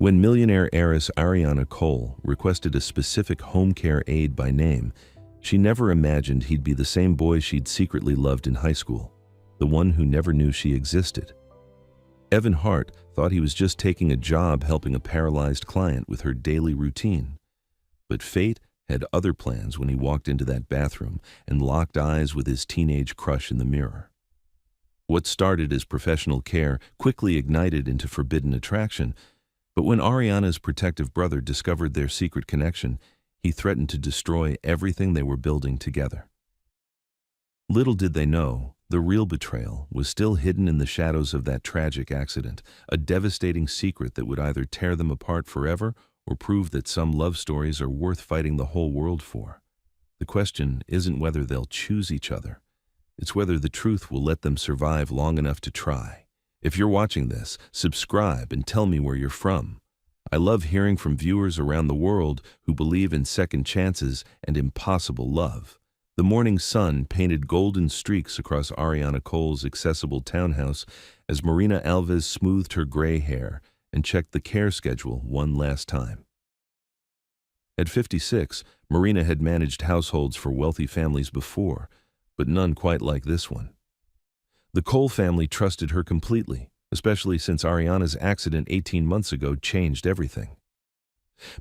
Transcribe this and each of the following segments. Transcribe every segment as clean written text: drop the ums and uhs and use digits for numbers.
When millionaire heiress Ariana Cole requested a specific home care aide by name, she never imagined he'd be the same boy she'd secretly loved in high school, the one who never knew she existed. Evan Hart thought he was just taking a job helping a paralyzed client with her daily routine. But fate had other plans when he walked into that bathroom and locked eyes with his teenage crush in the mirror. What started as professional care quickly ignited into forbidden attraction, but when Ariana's protective brother discovered their secret connection, he threatened to destroy everything they were building together. Little did they know, the real betrayal was still hidden in the shadows of that tragic accident, a devastating secret that would either tear them apart forever or prove that some love stories are worth fighting the whole world for. The question isn't whether they'll choose each other. It's whether the truth will let them survive long enough to try. If you're watching this, subscribe and tell me where you're from. I love hearing from viewers around the world who believe in second chances and impossible love. The morning sun painted golden streaks across Ariana Cole's accessible townhouse as Marina Alves smoothed her gray hair and checked the care schedule one last time. At 56, Marina had managed households for wealthy families before, but none quite like this one. The Cole family trusted her completely, especially since Ariana's accident 18 months ago changed everything.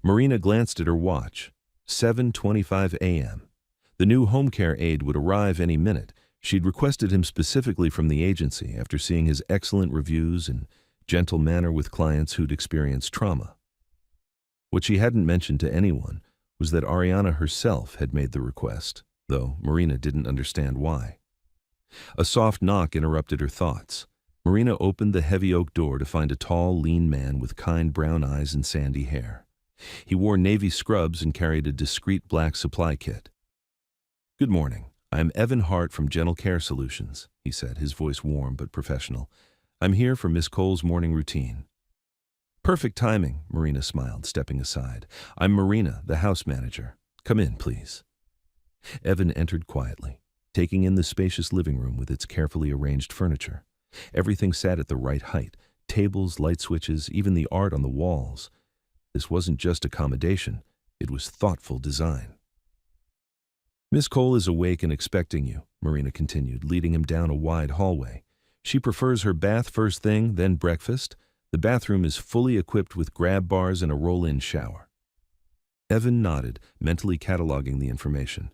Marina glanced at her watch. 7:25 a.m. The new home care aide would arrive any minute. She'd requested him specifically from the agency after seeing his excellent reviews and gentle manner with clients who'd experienced trauma. What she hadn't mentioned to anyone was that Ariana herself had made the request, though Marina didn't understand why. A soft knock interrupted her thoughts. Marina opened the heavy oak door to find a tall, lean man with kind brown eyes and sandy hair. He wore navy scrubs and carried a discreet black supply kit. "Good morning. I'm Evan Hart from Gentle Care Solutions," he said, his voice warm but professional. "I'm here for Miss Cole's morning routine." "Perfect timing," Marina smiled, stepping aside. "I'm Marina, the house manager. Come in, please." Evan entered quietly, taking in the spacious living room with its carefully arranged furniture. Everything sat at the right height, tables, light switches, even the art on the walls. This wasn't just accommodation, it was thoughtful design. "Miss Cole is awake and expecting you," Marina continued, leading him down a wide hallway. "She prefers her bath first thing, then breakfast. The bathroom is fully equipped with grab bars and a roll-in shower." Evan nodded, mentally cataloging the information.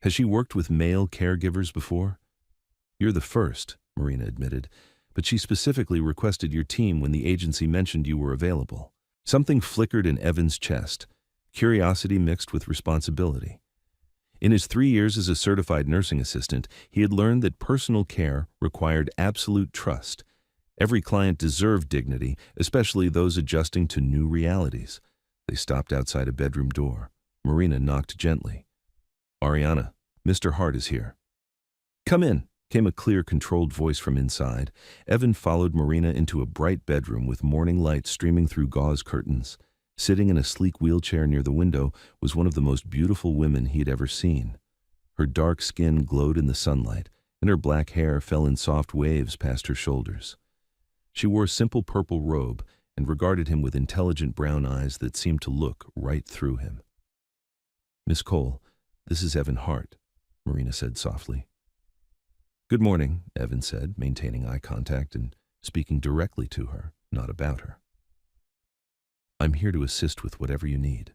"Has she worked with male caregivers before?" "You're the first," Marina admitted, "but she specifically requested your team when the agency mentioned you were available." Something flickered in Evan's chest, curiosity mixed with responsibility. In his 3 years as a certified nursing assistant, he had learned that personal care required absolute trust. Every client deserved dignity, especially those adjusting to new realities. They stopped outside a bedroom door. Marina knocked gently. "Ariana, Mr. Hart is here." "Come in," came a clear, controlled voice from inside. Evan followed Marina into a bright bedroom with morning light streaming through gauze curtains. Sitting in a sleek wheelchair near the window was one of the most beautiful women he had ever seen. Her dark skin glowed in the sunlight, and her black hair fell in soft waves past her shoulders. She wore a simple purple robe and regarded him with intelligent brown eyes that seemed to look right through him. "Miss Cole, this is Evan Hart," Marina said softly. "Good morning," Evan said, maintaining eye contact and speaking directly to her, not about her. "I'm here to assist with whatever you need.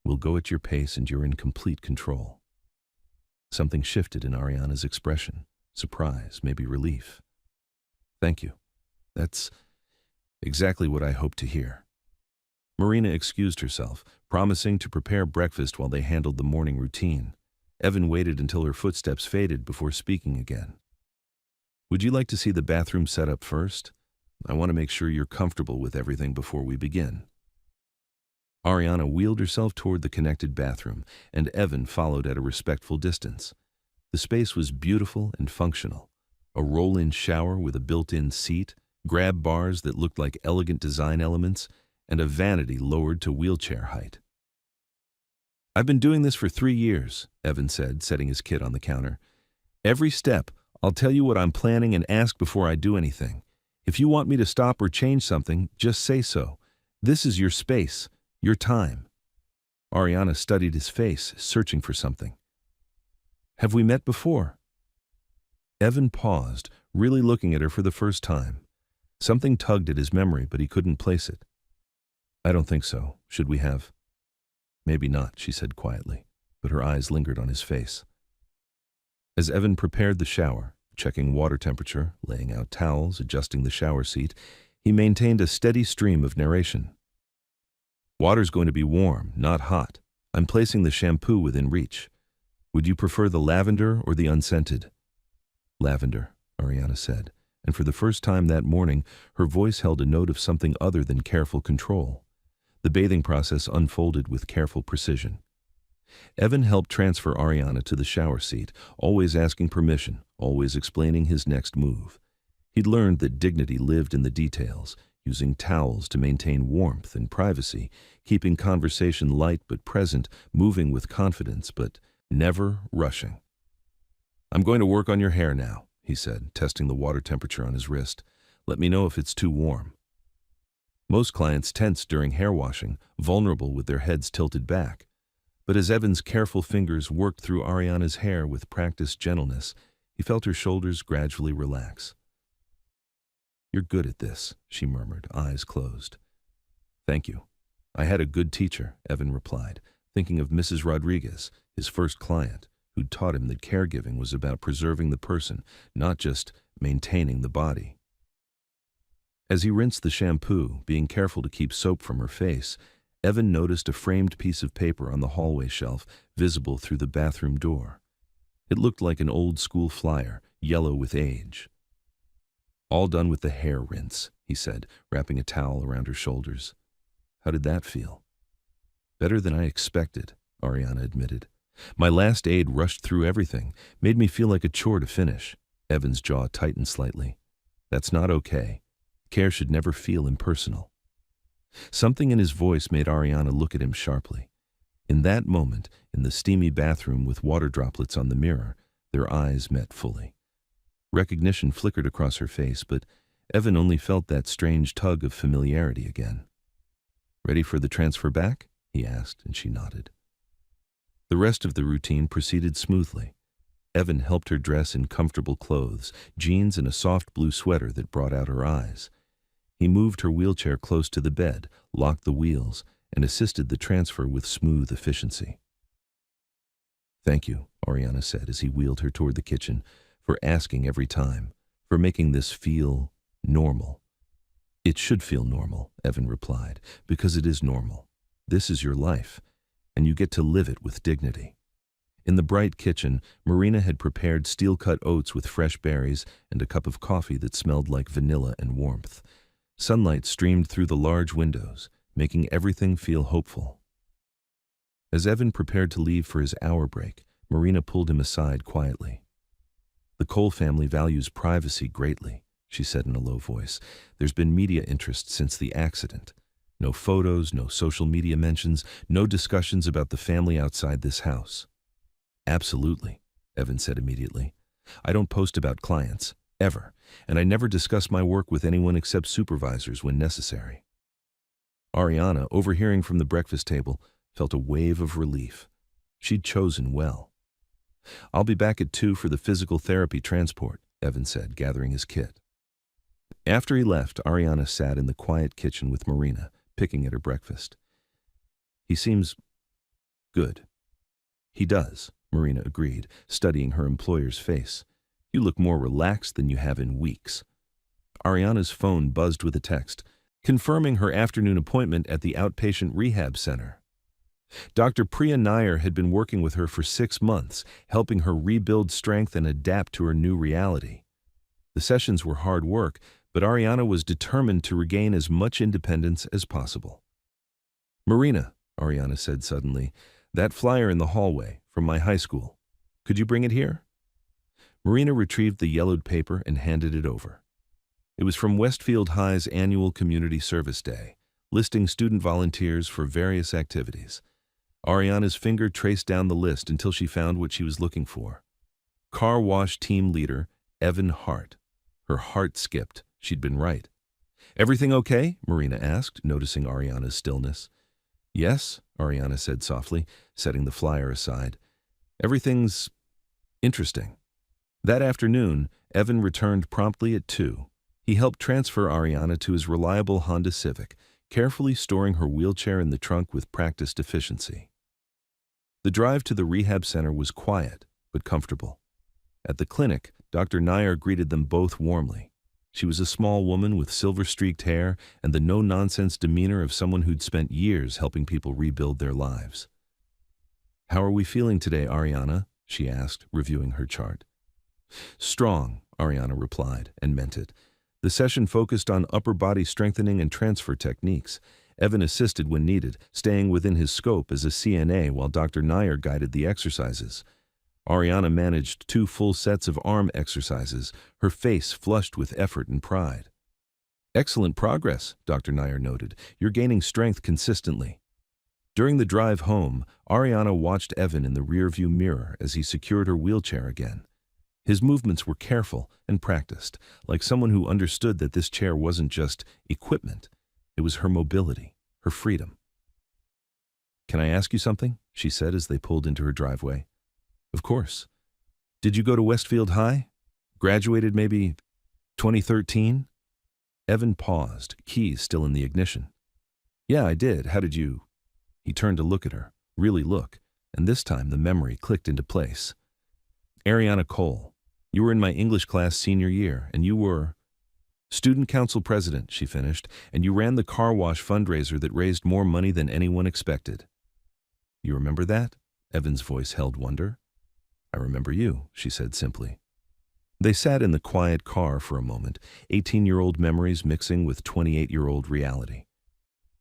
We'll go at your pace and you're in complete control." Something shifted in Ariana's expression. Surprise, maybe relief. "Thank you. That's exactly what I hoped to hear." Marina excused herself, promising to prepare breakfast while they handled the morning routine. Evan waited until her footsteps faded before speaking again. "Would you like to see the bathroom setup first? I want to make sure you're comfortable with everything before we begin." Ariana wheeled herself toward the connected bathroom, and Evan followed at a respectful distance. The space was beautiful and functional. A roll-in shower with a built-in seat, grab bars that looked like elegant design elements, and a vanity lowered to wheelchair height. "I've been doing this for 3 years, Evan said, setting his kit on the counter. "Every step, I'll tell you what I'm planning and ask before I do anything. If you want me to stop or change something, just say so. This is your space, your time. Ariana studied his face, searching for something. Have we met before? Evan paused, really looking at her for the first time. Something tugged at his memory, but he couldn't place it. I don't think so. Should we have? Maybe not, she said quietly, but her eyes lingered on his face. As Evan prepared the shower, checking water temperature, laying out towels, adjusting the shower seat, he maintained a steady stream of narration. Water's going to be warm, not hot. I'm placing the shampoo within reach. Would you prefer the lavender or the unscented? Lavender, Ariana said, and for the first time that morning, her voice held a note of something other than careful control. The bathing process unfolded with careful precision. Evan helped transfer Ariana to the shower seat, always asking permission, always explaining his next move. He'd learned that dignity lived in the details, using towels to maintain warmth and privacy, keeping conversation light but present, moving with confidence but never rushing. I'm going to work on your hair now, he said, testing the water temperature on his wrist. Let me know if it's too warm. Most clients tense during hair washing, vulnerable with their heads tilted back. But as Evan's careful fingers worked through Ariana's hair with practiced gentleness, he felt her shoulders gradually relax. You're good at this, she murmured, eyes closed. Thank you. I had a good teacher, Evan replied, thinking of Mrs. Rodriguez, his first client, who'd taught him that caregiving was about preserving the person, not just maintaining the body. As he rinsed the shampoo, being careful to keep soap from her face, Evan noticed a framed piece of paper on the hallway shelf, visible through the bathroom door. It looked like an old-school flyer, yellow with age. All done with the hair rinse, he said, wrapping a towel around her shoulders. How did that feel? Better than I expected, Ariana admitted. My last aid rushed through everything, made me feel like a chore to finish. Evan's jaw tightened slightly. That's not okay. Care should never feel impersonal. Something in his voice made Ariana look at him sharply. In that moment, in the steamy bathroom with water droplets on the mirror, their eyes met fully. Recognition flickered across her face, but Evan only felt that strange tug of familiarity again. Ready for the transfer back? He asked, and she nodded. The rest of the routine proceeded smoothly. Evan helped her dress in comfortable clothes, jeans and a soft blue sweater that brought out her eyes. He moved her wheelchair close to the bed, locked the wheels, and assisted the transfer with smooth efficiency. Thank you, Ariana said as he wheeled her toward the kitchen, for asking every time, for making this feel normal. It should feel normal, Evan replied, because it is normal. This is your life, and you get to live it with dignity. In the bright kitchen, Marina had prepared steel-cut oats with fresh berries and a cup of coffee that smelled like vanilla and warmth. Sunlight streamed through the large windows, making everything feel hopeful. As Evan prepared to leave for his hour break, Marina pulled him aside quietly. The Cole family values privacy greatly, she said in a low voice. There's been media interest since the accident. No photos, no social media mentions, no discussions about the family outside this house. Absolutely, Evan said immediately. I don't post about clients, ever, and I never discuss my work with anyone except supervisors when necessary. Ariana, overhearing from the breakfast table, felt a wave of relief. She'd chosen well. I'll be back at 2 for the physical therapy transport, Evan said, gathering his kit. After he left, Ariana sat in the quiet kitchen with Marina, picking at her breakfast. He seems good. He does, Marina agreed, studying her employer's face. You look more relaxed than you have in weeks. Ariana's phone buzzed with a text, confirming her afternoon appointment at the outpatient rehab center. Dr. Priya Nair had been working with her for 6 months, helping her rebuild strength and adapt to her new reality. The sessions were hard work, but Ariana was determined to regain as much independence as possible. Marina, Ariana said suddenly, that flyer in the hallway from my high school. Could you bring it here? Marina retrieved the yellowed paper and handed it over. It was from Westfield High's annual Community Service Day, listing student volunteers for various activities. Ariana's finger traced down the list until she found what she was looking for. Car wash team leader, Evan Hart. Her heart skipped. She'd been right. Everything okay? Marina asked, noticing Ariana's stillness. Yes, Ariana said softly, setting the flyer aside. Everything's interesting. That afternoon, Evan returned promptly at 2. He helped transfer Ariana to his reliable Honda Civic, carefully storing her wheelchair in the trunk with practiced efficiency. The drive to the rehab center was quiet, but comfortable. At the clinic, Dr. Nair greeted them both warmly. She was a small woman with silver-streaked hair and the no-nonsense demeanor of someone who'd spent years helping people rebuild their lives. "How are we feeling today, Ariana?" she asked, reviewing her chart. "Strong," Ariana replied, and meant it. The session focused on upper body strengthening and transfer techniques. Evan assisted when needed, staying within his scope as a CNA while Dr. Nair guided the exercises. Ariana managed 2 full sets of arm exercises, her face flushed with effort and pride. "Excellent progress," Dr. Nair noted. "You're gaining strength consistently." During the drive home, Ariana watched Evan in the rearview mirror as he secured her wheelchair again. His movements were careful and practiced, like someone who understood that this chair wasn't just equipment. It was her mobility, her freedom. "Can I ask you something?" she said as they pulled into her driveway. "Of course. Did you go to Westfield High? Graduated maybe 2013? Evan paused, keys still in the ignition. "Yeah, I did. How did you?" He turned to look at her, really look, and this time the memory clicked into place. "Ariana Cole. You were in my English class senior year, and you were student council president," she finished, "and you ran the car wash fundraiser that raised more money than anyone expected." "You remember that?" Evan's voice held wonder. "I remember you," she said simply. They sat in the quiet car for a moment, 18-year-old memories mixing with 28-year-old reality.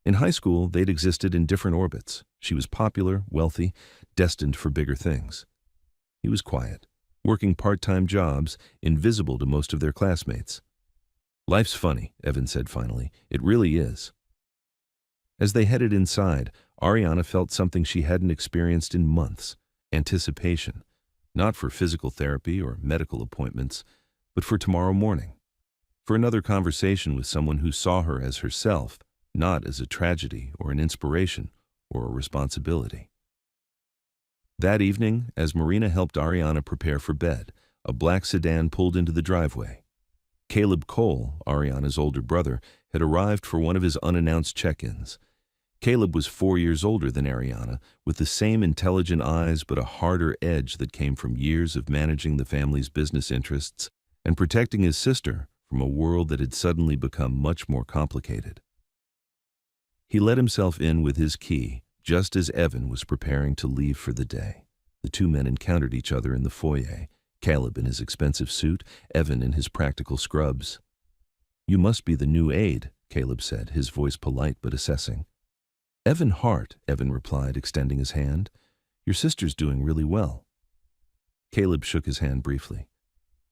In high school, they'd existed in different orbits. She was popular, wealthy, destined for bigger things. He was quiet, working part-time jobs, invisible to most of their classmates. "Life's funny," Evan said finally. "It really is." As they headed inside, Ariana felt something she hadn't experienced in months: anticipation, not for physical therapy or medical appointments, but for tomorrow morning, for another conversation with someone who saw her as herself, not as a tragedy or an inspiration or a responsibility. That evening, as Marina helped Ariana prepare for bed, a black sedan pulled into the driveway. Caleb Cole, Ariana's older brother, had arrived for one of his unannounced check-ins. Caleb was 4 years older than Ariana, with the same intelligent eyes but a harder edge that came from years of managing the family's business interests and protecting his sister from a world that had suddenly become much more complicated. He let himself in with his key, just as Evan was preparing to leave for the day. The 2 men encountered each other in the foyer, Caleb in his expensive suit, Evan in his practical scrubs. "You must be the new aide," Caleb said, his voice polite but assessing. "Evan Hart," Evan replied, extending his hand. "Your sister's doing really well." Caleb shook his hand briefly.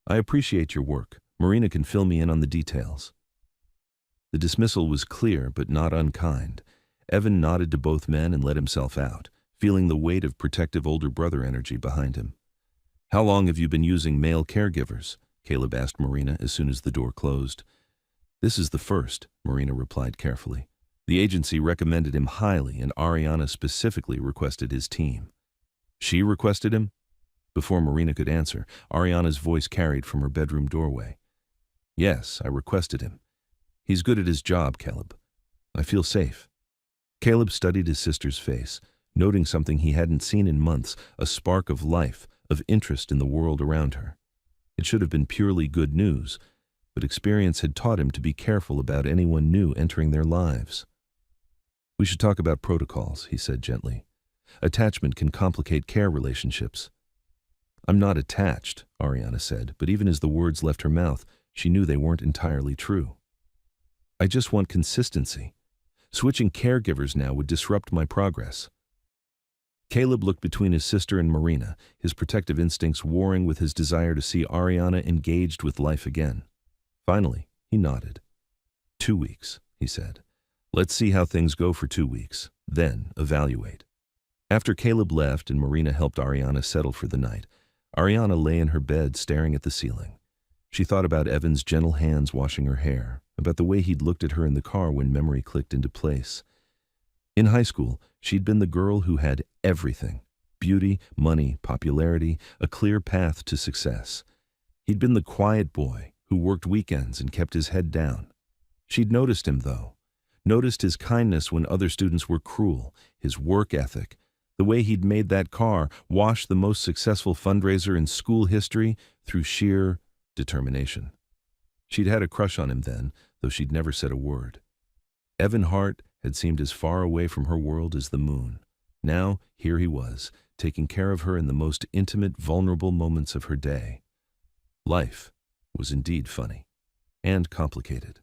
"I appreciate your work. Marina can fill me in on the details." The dismissal was clear but not unkind. Evan nodded to both men and let himself out, feeling the weight of protective older brother energy behind him. "How long have you been using male caregivers?" Caleb asked Marina as soon as the door closed. "This is the first," Marina replied carefully. "The agency recommended him highly, and Ariana specifically requested his team." "She requested him?" Before Marina could answer, Ariana's voice carried from her bedroom doorway. "Yes, I requested him. He's good at his job, Caleb. I feel safe." Caleb studied his sister's face, noting something he hadn't seen in months, a spark of life, of interest in the world around her. It should have been purely good news, but experience had taught him to be careful about anyone new entering their lives. "We should talk about protocols," he said gently. "Attachment can complicate care relationships." "I'm not attached," Ariana said, but even as the words left her mouth, she knew they weren't entirely true. "I just want consistency. Switching caregivers now would disrupt my progress." Caleb looked between his sister and Marina, his protective instincts warring with his desire to see Ariana engaged with life again. Finally, he nodded. 2 weeks, he said. "Let's see how things go for 2 weeks, then evaluate." After Caleb left and Marina helped Ariana settle for the night, Ariana lay in her bed staring at the ceiling. She thought about Evan's gentle hands washing her hair, about the way he'd looked at her in the car when memory clicked into place. In high school, she'd been the girl who had everything: beauty, money, popularity, a clear path to success. He'd been the quiet boy who worked weekends and kept his head down. She'd noticed him, though. Noticed his kindness when other students were cruel, his work ethic, the way he'd made that car wash the most successful fundraiser in school history through sheer determination. She'd had a crush on him then, though she'd never said a word. Evan Hart had seemed as far away from her world as the moon. Now, here he was, taking care of her in the most intimate, vulnerable moments of her day. Life was indeed funny and complicated.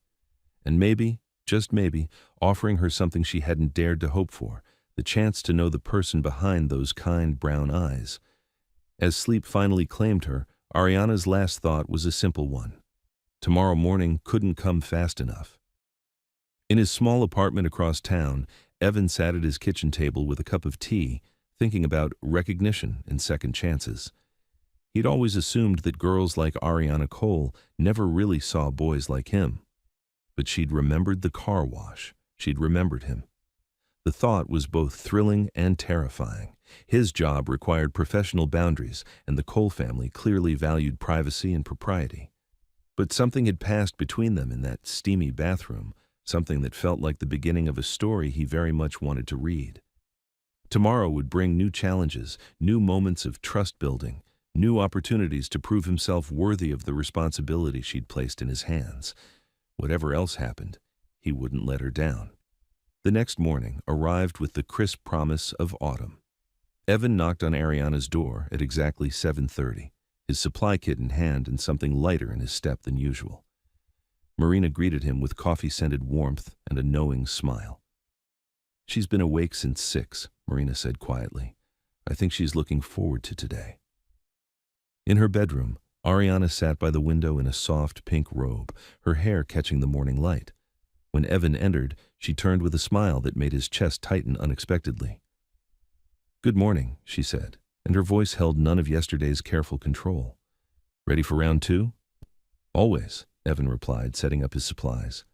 And maybe, just maybe, offering her something she hadn't dared to hope for, the chance to know the person behind those kind brown eyes. As sleep finally claimed her, Ariana's last thought was a simple one. Tomorrow morning couldn't come fast enough. In his small apartment across town, Evan sat at his kitchen table with a cup of tea, thinking about recognition and second chances. He'd always assumed that girls like Ariana Cole never really saw boys like him. But she'd remembered the car wash. She'd remembered him. The thought was both thrilling and terrifying. His job required professional boundaries, and the Cole family clearly valued privacy and propriety. But something had passed between them in that steamy bathroom, something that felt like the beginning of a story he very much wanted to read. Tomorrow would bring new challenges, new moments of trust-building, new opportunities to prove himself worthy of the responsibility she'd placed in his hands. Whatever else happened, he wouldn't let her down. The next morning arrived with the crisp promise of autumn. Evan knocked on Ariana's door at exactly 7:30, his supply kit in hand and something lighter in his step than usual. Marina greeted him with coffee-scented warmth and a knowing smile. "She's been awake since 6, Marina said quietly. "I think she's looking forward to today." In her bedroom, Ariana sat by the window in a soft pink robe, her hair catching the morning light. When Evan entered, she turned with a smile that made his chest tighten unexpectedly. "Good morning," she said, and her voice held none of yesterday's careful control. "Ready for round 2? "Always," Evan replied, setting up his supplies.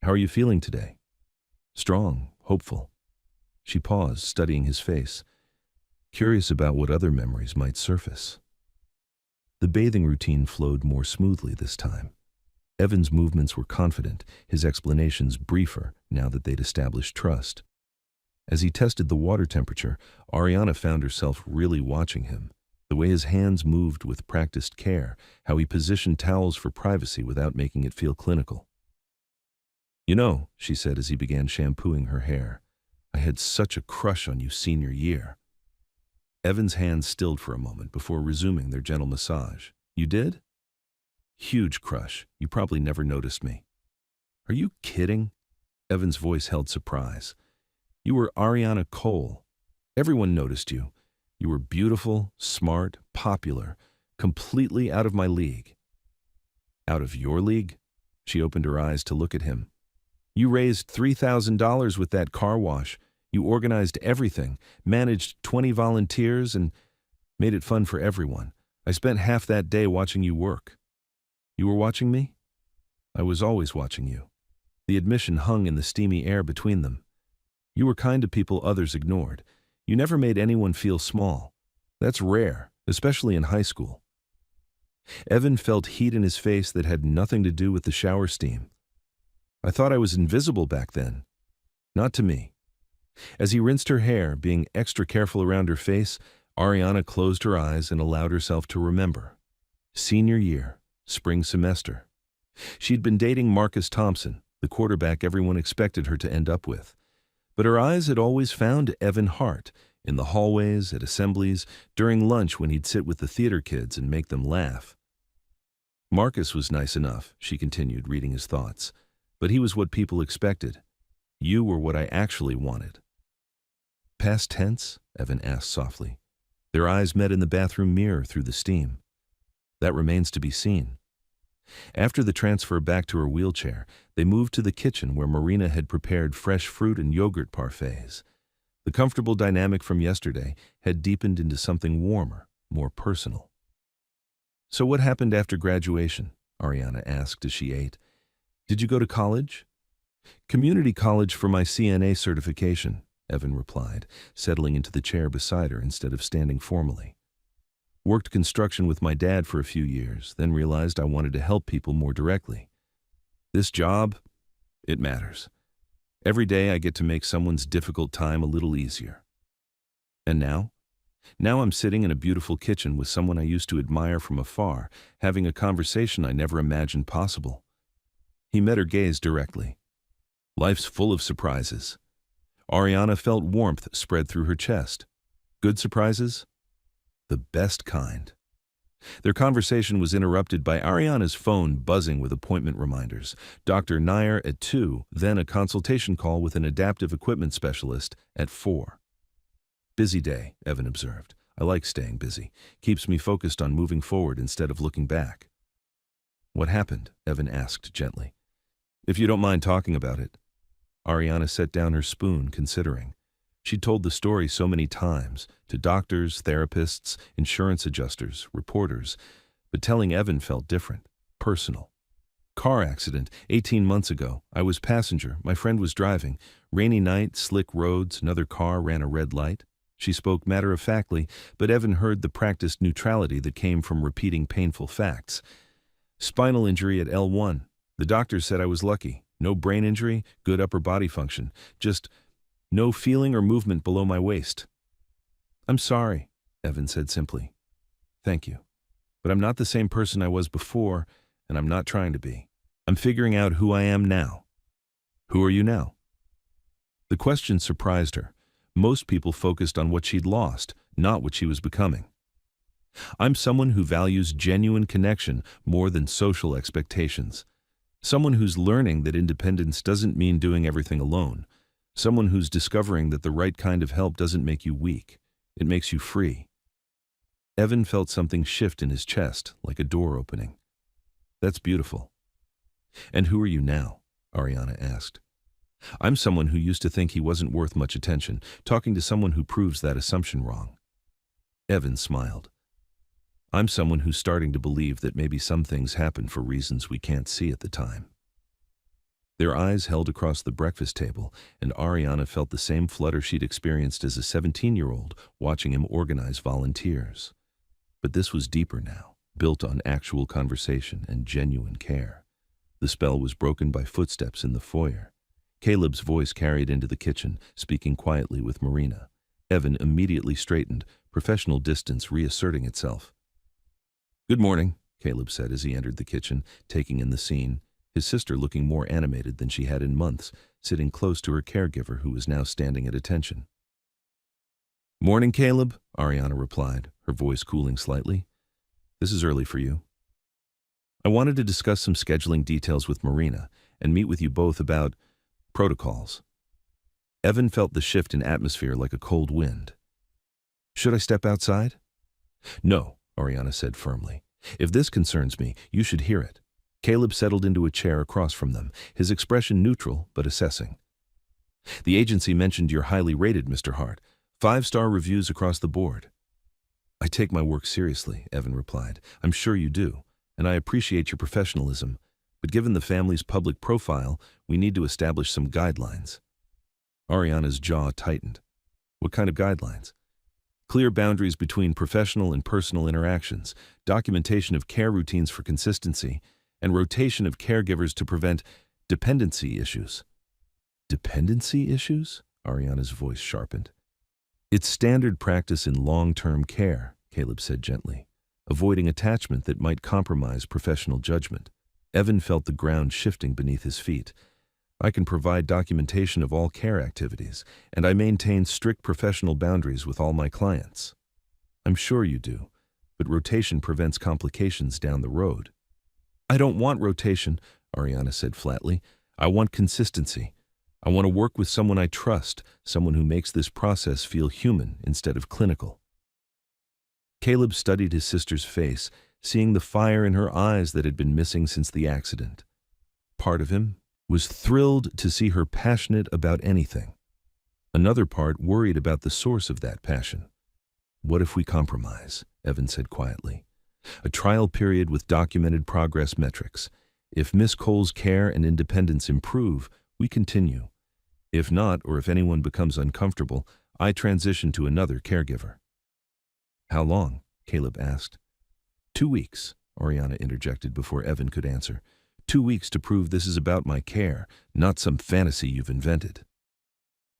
"How are you feeling today?" "Strong, hopeful." She paused, studying his face, curious about what other memories might surface. The bathing routine flowed more smoothly this time. Evan's movements were confident, his explanations briefer now that they'd established trust. As he tested the water temperature, Ariana found herself really watching him, the way his hands moved with practiced care, how he positioned towels for privacy without making it feel clinical. "You know," she said as he began shampooing her hair, "I had such a crush on you senior year." Evan's hands stilled for a moment before resuming their gentle massage. "You did?" "Huge crush. You probably never noticed me." "Are you kidding?" Evan's voice held surprise. "You were Ariana Cole. Everyone noticed you. You were beautiful, smart, popular, completely out of my league." "Out of your league?" She opened her eyes to look at him. "You raised $3,000 with that car wash. You organized everything, managed 20 volunteers, and made it fun for everyone. I spent half that day watching you work." "You were watching me?" "I was always watching you." The admission hung in the steamy air between them. "You were kind to people others ignored. You never made anyone feel small. That's rare, especially in high school." Evan felt heat in his face that had nothing to do with the shower steam. "I thought I was invisible back then." "Not to me." As he rinsed her hair, being extra careful around her face, Ariana closed her eyes and allowed herself to remember. Senior year, spring semester. She'd been dating Marcus Thompson, the quarterback everyone expected her to end up with. But her eyes had always found Evan Hart, in the hallways, at assemblies, during lunch when he'd sit with the theater kids and make them laugh. "Marcus was nice enough," she continued, reading his thoughts, "but he was what people expected. You were what I actually wanted." "Past tense?" Evan asked softly. Their eyes met in the bathroom mirror through the steam. "That remains to be seen." After the transfer back to her wheelchair, they moved to the kitchen where Marina had prepared fresh fruit and yogurt parfaits. The comfortable dynamic from yesterday had deepened into something warmer, more personal. "So what happened after graduation?" Ariana asked as she ate. Did you go to college? Community college for my CNA certification, Evan replied, settling into the chair beside her instead of standing formally. Worked construction with my dad for a few years, then realized I wanted to help people more directly. This job, it matters. Every day I get to make someone's difficult time a little easier. And now? Now I'm sitting in a beautiful kitchen with someone I used to admire from afar, having a conversation I never imagined possible. He met her gaze directly. Life's full of surprises. Ariana felt warmth spread through her chest. Good surprises? The best kind. Their conversation was interrupted by Ariana's phone buzzing with appointment reminders. Dr. Nair at 2, then a consultation call with an adaptive equipment specialist at 4. Busy day, Evan observed. I like staying busy. Keeps me focused on moving forward instead of looking back. What happened? Evan asked gently. If you don't mind talking about it. Ariana set down her spoon, considering. She'd told the story so many times, to doctors, therapists, insurance adjusters, reporters, but telling Evan felt different, personal. Car accident, 18 months ago. I was passenger, my friend was driving. Rainy night, slick roads, another car ran a red light. She spoke matter-of-factly, but Evan heard the practiced neutrality that came from repeating painful facts. Spinal injury at L1. The doctor said I was lucky. No brain injury, good upper body function. Just no feeling or movement below my waist. I'm sorry, Evan said simply. Thank you. But I'm not the same person I was before, and I'm not trying to be. I'm figuring out who I am now. Who are you now? The question surprised her. Most people focused on what she'd lost, not what she was becoming. I'm someone who values genuine connection more than social expectations. Someone who's learning that independence doesn't mean doing everything alone. Someone who's discovering that the right kind of help doesn't make you weak. It makes you free. Evan felt something shift in his chest, like a door opening. That's beautiful. And who are you now? Ariana asked. I'm someone who used to think he wasn't worth much attention, talking to someone who proves that assumption wrong. Evan smiled. I'm someone who's starting to believe that maybe some things happen for reasons we can't see at the time. Their eyes held across the breakfast table, and Ariana felt the same flutter she'd experienced as a 17-year-old watching him organize volunteers. But this was deeper now, built on actual conversation and genuine care. The spell was broken by footsteps in the foyer. Caleb's voice carried into the kitchen, speaking quietly with Marina. Evan immediately straightened, professional distance reasserting itself. Good morning, Caleb said as he entered the kitchen, taking in the scene. His sister looking more animated than she had in months, sitting close to her caregiver who was now standing at attention. Morning, Caleb, Ariana replied, her voice cooling slightly. This is early for you. I wanted to discuss some scheduling details with Marina and meet with you both about protocols. Evan felt the shift in atmosphere like a cold wind. Should I step outside? No, Ariana said firmly. If this concerns me, you should hear it. Caleb settled into a chair across from them, his expression neutral but assessing. The agency mentioned you're highly rated, Mr. Hart. 5-star reviews across the board. I take my work seriously, Evan replied. I'm sure you do, and I appreciate your professionalism. But given the family's public profile, we need to establish some guidelines. Ariana's jaw tightened. What kind of guidelines? Clear boundaries between professional and personal interactions, documentation of care routines for consistency, and rotation of caregivers to prevent dependency issues. Dependency issues? Ariana's voice sharpened. It's standard practice in long-term care, Caleb said gently, avoiding attachment that might compromise professional judgment. Evan felt the ground shifting beneath his feet. I can provide documentation of all care activities, and I maintain strict professional boundaries with all my clients. I'm sure you do, but rotation prevents complications down the road. I don't want rotation, Ariana said flatly. I want consistency. I want to work with someone I trust, someone who makes this process feel human instead of clinical. Caleb studied his sister's face, seeing the fire in her eyes that had been missing since the accident. Part of him was thrilled to see her passionate about anything. Another part worried about the source of that passion. What if we compromise? Evan said quietly. A trial period with documented progress metrics. If Miss Cole's care and independence improve, we continue. If not, or if anyone becomes uncomfortable, I transition to another caregiver." "How long?" Caleb asked. 2 weeks, Ariana interjected before Evan could answer. 2 weeks to prove this is about my care, not some fantasy you've invented."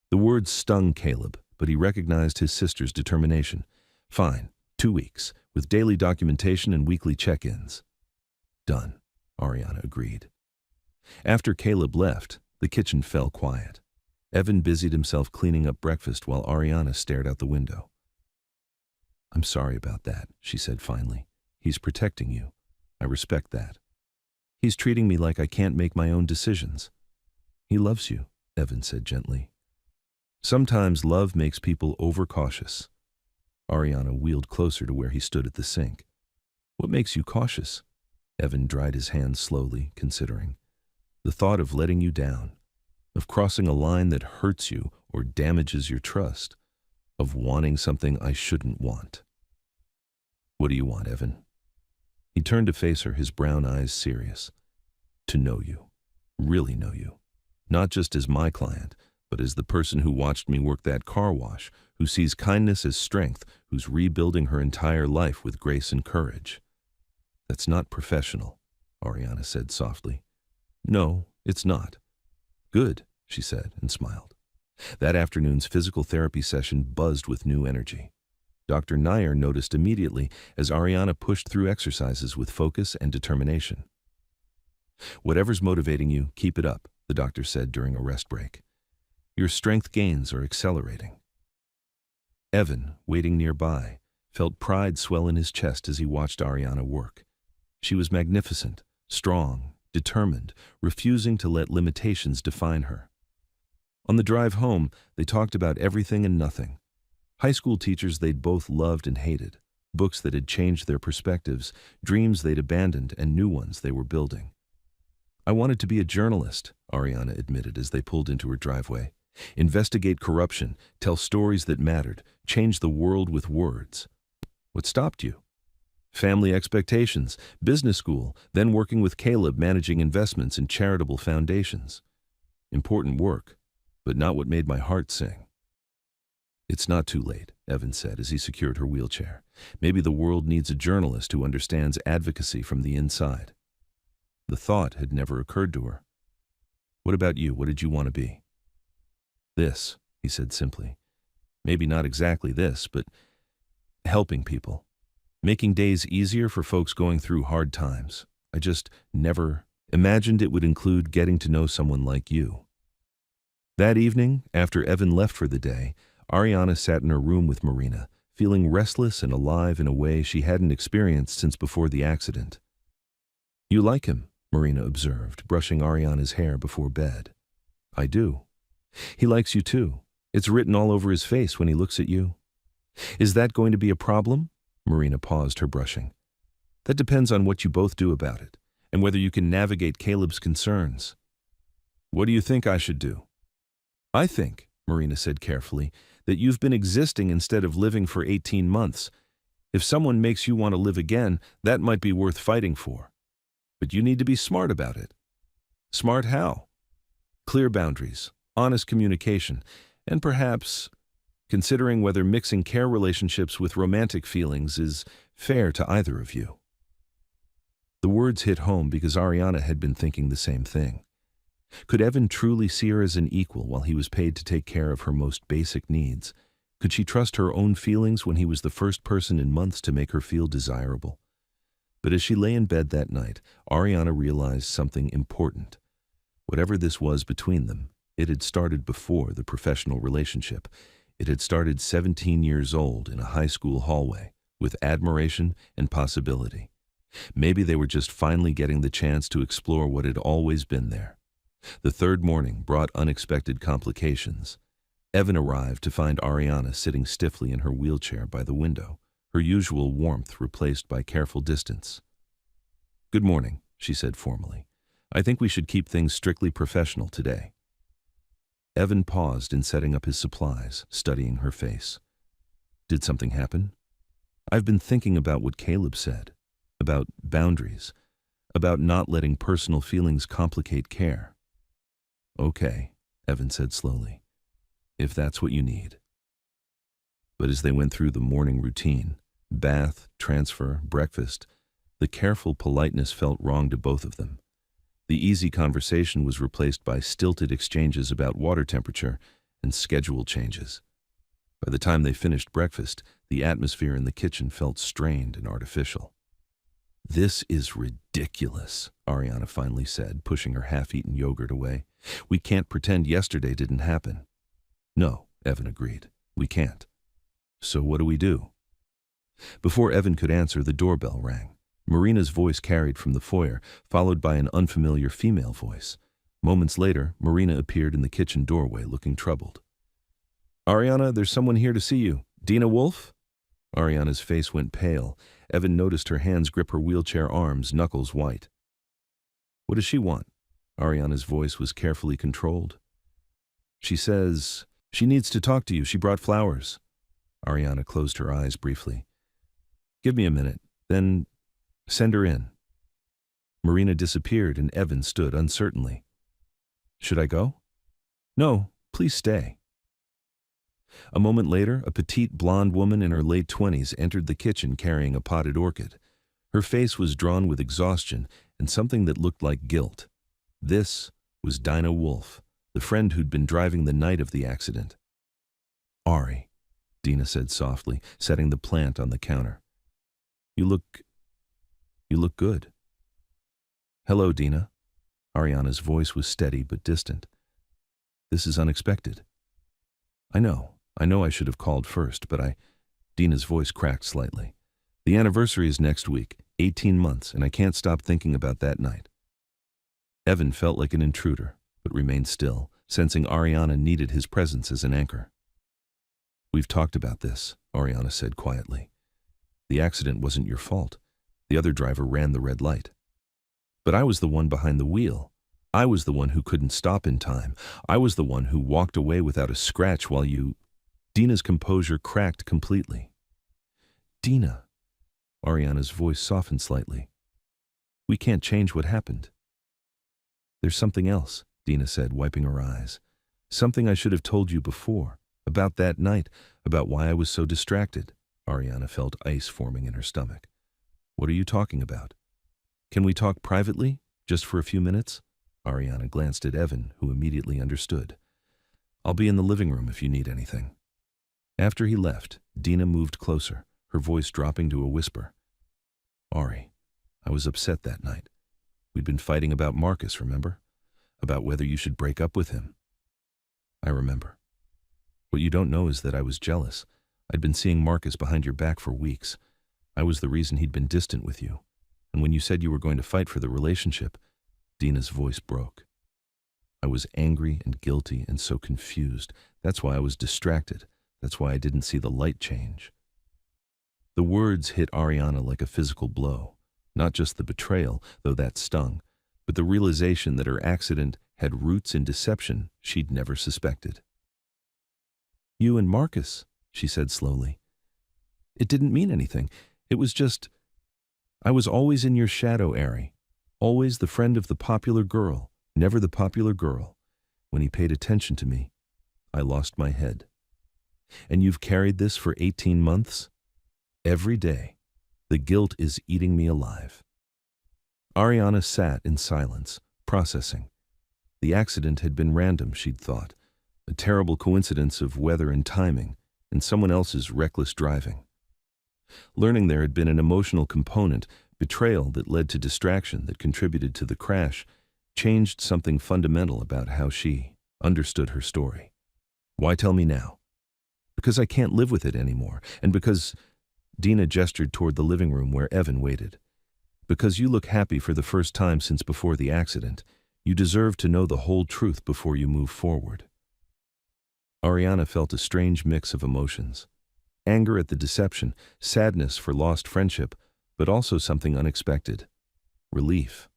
The words stung Caleb, but he recognized his sister's determination. "Fine, 2 weeks, with daily documentation and weekly check-ins." "Done," Ariana agreed. After Caleb left, the kitchen fell quiet. Evan busied himself cleaning up breakfast while Ariana stared out the window. "I'm sorry about that," she said finally. "He's protecting you. I respect that. He's treating me like I can't make my own decisions." "He loves you," Evan said gently. "Sometimes love makes people overcautious." Ariana wheeled closer to where he stood at the sink. "What makes you cautious?" Evan dried his hands slowly, considering. "The thought of letting you down, of crossing a line that hurts you or damages your trust, of wanting something I shouldn't want." "What do you want, Evan?" He turned to face her, his brown eyes serious. "To know you, really know you. Not just as my client, but as the person who watched me work that car wash, who sees kindness as strength, who's rebuilding her entire life with grace and courage." "That's not professional," Ariana said softly. "No, it's not." "Good," she said and smiled. That afternoon's physical therapy session buzzed with new energy. Dr. Nair noticed immediately as Ariana pushed through exercises with focus and determination. "Whatever's motivating you, keep it up," the doctor said during a rest break. "Your strength gains are accelerating." Evan, waiting nearby, felt pride swell in his chest as he watched Ariana work. She was magnificent, strong, determined, refusing to let limitations define her. On the drive home, they talked about everything and nothing. High school teachers they'd both loved and hated, books that had changed their perspectives, dreams they'd abandoned, and new ones they were building. "I wanted to be a journalist," Ariana admitted as they pulled into her driveway. "Investigate corruption, tell stories that mattered, change the world with words." "What stopped you?" "Family expectations, business school, then working with Caleb managing investments in charitable foundations. Important work, but not what made my heart sing." "It's not too late," Evan said as he secured her wheelchair. "Maybe the world needs a journalist who understands advocacy from the inside." The thought had never occurred to her. "What about you? What did you want to be?" "This," he said simply. "Maybe not exactly this, but helping people. Making days easier for folks going through hard times. I just never imagined it would include getting to know someone like you." That evening, after Evan left for the day, Ariana sat in her room with Marina, feeling restless and alive in a way she hadn't experienced since before the accident. "You like him," Marina observed, brushing Ariana's hair before bed. "I do. He likes you too. It's written all over his face when he looks at you." "Is that going to be a problem?" Marina paused her brushing. "That depends on what you both do about it, and whether you can navigate Caleb's concerns." "What do you think I should do?" "I think," Marina said carefully, "that you've been existing instead of living for 18 months. If someone makes you want to live again, that might be worth fighting for. But you need to be smart about it." "Smart how?" "Clear boundaries, honest communication, and perhaps considering whether mixing care relationships with romantic feelings is fair to either of you." The words hit home because Ariana had been thinking the same thing. Could Evan truly see her as an equal while he was paid to take care of her most basic needs? Could she trust her own feelings when he was the first person in months to make her feel desirable? But as she lay in bed that night, Ariana realized something important. Whatever this was between them, it had started before the professional relationship. It had started 17 years old in a high school hallway, with admiration and possibility. Maybe they were just finally getting the chance to explore what had always been there. The third morning brought unexpected complications. Evan arrived to find Ariana sitting stiffly in her wheelchair by the window, her usual warmth replaced by careful distance. "Good morning," she said formally. "I think we should keep things strictly professional today." Evan paused in setting up his supplies, studying her face. "Did something happen?" "I've been thinking about what Caleb said, about boundaries. About not letting personal feelings complicate care. Okay, Evan said slowly, if that's what you need. But as they went through the morning routine, bath, transfer, breakfast, the careful politeness felt wrong to both of them. The easy conversation was replaced by stilted exchanges about water temperature and schedule changes. By the time they finished breakfast, the atmosphere in the kitchen felt strained and artificial. "This is ridiculous," Ariana finally said, pushing her half-eaten yogurt away. "We can't pretend yesterday didn't happen." "No," Evan agreed. "We can't." "So what do we do?" Before Evan could answer, the doorbell rang. Marina's voice carried from the foyer, followed by an unfamiliar female voice. Moments later, Marina appeared in the kitchen doorway, looking troubled. "Ariana, there's someone here to see you. Dina Wolf?" Ariana's face went pale. Evan noticed her hands grip her wheelchair arms, knuckles white. "What does she want?" Ariana's voice was carefully controlled. "She says she needs to talk to you. She brought flowers." Ariana closed her eyes briefly. "Give me a minute, then send her in." Marina disappeared and Evan stood uncertainly. "Should I go?" "No, please stay." A moment later, a petite blonde woman in her late 20s entered the kitchen carrying a potted orchid. Her face was drawn with exhaustion and something that looked like guilt. This was Dinah Wolf, the friend who'd been driving the night of the accident. "Ari," Dina said softly, setting the plant on the counter. You look good." "Hello, Dina." Ariana's voice was steady but distant. "This is unexpected." I know I should have called first, but Dina's voice cracked slightly. "The anniversary is next week, 18 months, and I can't stop thinking about that night." Evan felt like an intruder, but remained still, sensing Ariana needed his presence as an anchor. "We've talked about this," Ariana said quietly. "The accident wasn't your fault. The other driver ran the red light. But I was the one behind the wheel. I was the one who couldn't stop in time. I was the one who walked away without a scratch while you—" Dina's composure cracked completely. "Dina." Ariana's voice softened slightly. "We can't change what happened." "There's something else," Dina said, wiping her eyes. "Something I should have told you before. About that night. About why I was so distracted." Ariana felt ice forming in her stomach. "What are you talking about? Can we talk privately, just for a few minutes?" Ariana glanced at Evan, who immediately understood. "I'll be in the living room if you need anything." After he left, Dina moved closer, her voice dropping to a whisper. "Ari, I was upset that night. We'd been fighting about Marcus, remember? About whether you should break up with him." "I remember. What you don't know is that I was jealous. I'd been seeing Marcus behind your back for weeks. I was the reason he'd been distant with you. And when you said you were going to fight for the relationship," Dina's voice broke. "I was angry and guilty and so confused. That's why I was distracted. That's why I didn't see the light change." The words hit Ariana like a physical blow. Not just the betrayal, though that stung, but the realization that her accident had roots in deception she'd never suspected. "You and Marcus," she said slowly. "It didn't mean anything. It was just, I was always in your shadow, Ari. Always the friend of the popular girl, never the popular girl. When he paid attention to me, I lost my head. And you've carried this for 18 months? Every day, the guilt is eating me alive." Ariana sat in silence, processing. The accident had been random, she'd thought. A terrible coincidence of weather and timing, and someone else's reckless driving. Learning there had been an emotional component, betrayal that led to distraction that contributed to the crash, changed something fundamental about how she understood her story. "Why tell me now?" "Because I can't live with it anymore, and because—" Dina gestured toward the living room where Evan waited. "Because you look happy for the first time since before the accident. You deserve to know the whole truth before you move forward." Ariana felt a strange mix of emotions. Anger at the deception, sadness for lost friendship, but also something unexpected. Relief.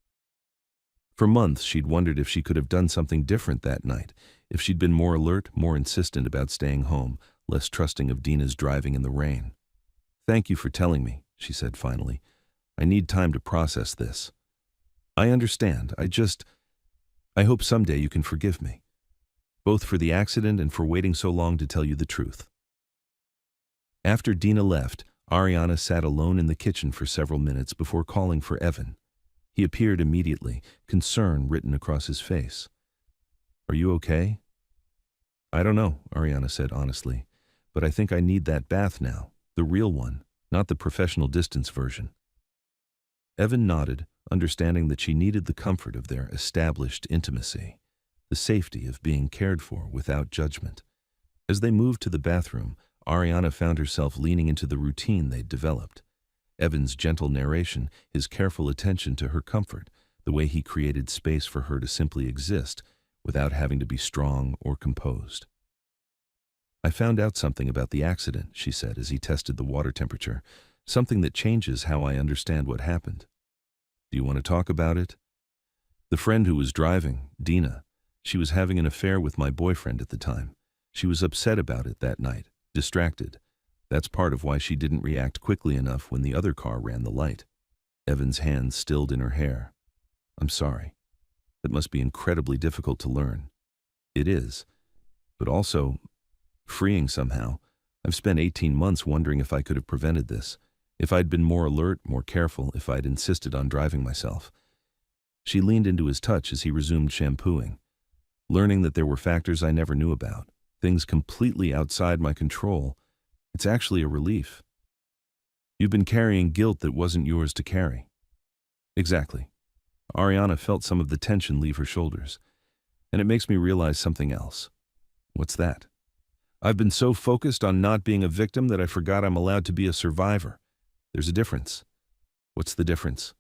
For months, she'd wondered if she could have done something different that night, if she'd been more alert, more insistent about staying home, less trusting of Dina's driving in the rain. "Thank you for telling me," she said finally. "I need time to process this." I understand. I hope someday you can forgive me, both for the accident and for waiting so long to tell you the truth. After Dina left, Ariana sat alone in the kitchen for several minutes before calling for Evan. He appeared immediately, concern written across his face. Are you okay? I don't know, Ariana said honestly, but I think I need that bath now, the real one, not the professional distance version. Evan nodded, understanding that she needed the comfort of their established intimacy, the safety of being cared for without judgment. As they moved to the bathroom, Ariana found herself leaning into the routine they'd developed. Evan's gentle narration, his careful attention to her comfort, the way he created space for her to simply exist without having to be strong or composed. I found out something about the accident, she said as he tested the water temperature, something that changes how I understand what happened. Do you want to talk about it? The friend who was driving, Dina, she was having an affair with my boyfriend at the time. She was upset about it that night, distracted. That's part of why she didn't react quickly enough when the other car ran the light. Evan's hands stilled in her hair. I'm sorry. That must be incredibly difficult to learn. It is. But also, freeing somehow. I've spent 18 months wondering if I could have prevented this, if I'd been more alert, more careful, if I'd insisted on driving myself. She leaned into his touch as he resumed shampooing, learning that there were factors I never knew about, things completely outside my control. It's actually a relief. You've been carrying guilt that wasn't yours to carry. Exactly. Ariana felt some of the tension leave her shoulders, and it makes me realize something else. What's that? I've been so focused on not being a victim that I forgot I'm allowed to be a survivor. There's a difference. What's the difference?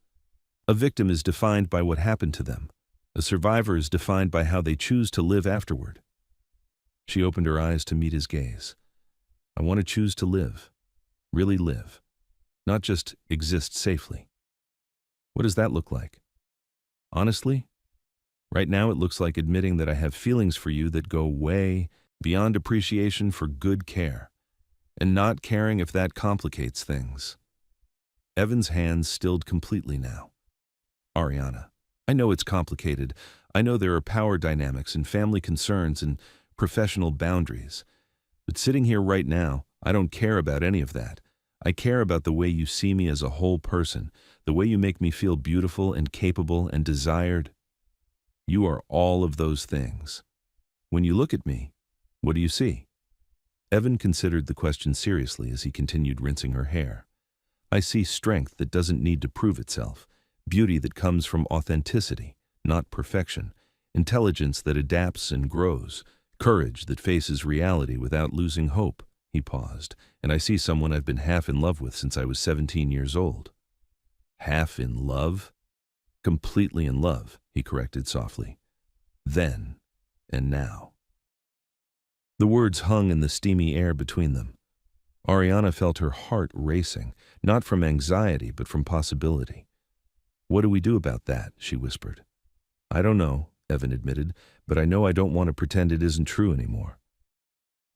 A victim is defined by what happened to them. A survivor is defined by how they choose to live afterward. She opened her eyes to meet his gaze. I want to choose to live, really live, not just exist safely. What does that look like? Honestly, right now it looks like admitting that I have feelings for you that go way beyond appreciation for good care, and not caring if that complicates things. Evan's hands stilled completely now. Ariana, I know it's complicated. I know there are power dynamics and family concerns and professional boundaries. But sitting here right now, I don't care about any of that. I care about the way you see me as a whole person, the way you make me feel beautiful and capable and desired. You are all of those things. When you look at me, what do you see? Evan considered the question seriously as he continued rinsing her hair. I see strength that doesn't need to prove itself, beauty that comes from authenticity, not perfection, intelligence that adapts and grows, courage that faces reality without losing hope. He paused, and I see someone I've been half in love with since I was 17 years old. Half in love? Completely in love, he corrected softly. Then and now. The words hung in the steamy air between them. Ariana felt her heart racing, not from anxiety but from possibility. What do we do about that? She whispered. I don't know, Evan admitted, but I know I don't want to pretend it isn't true anymore.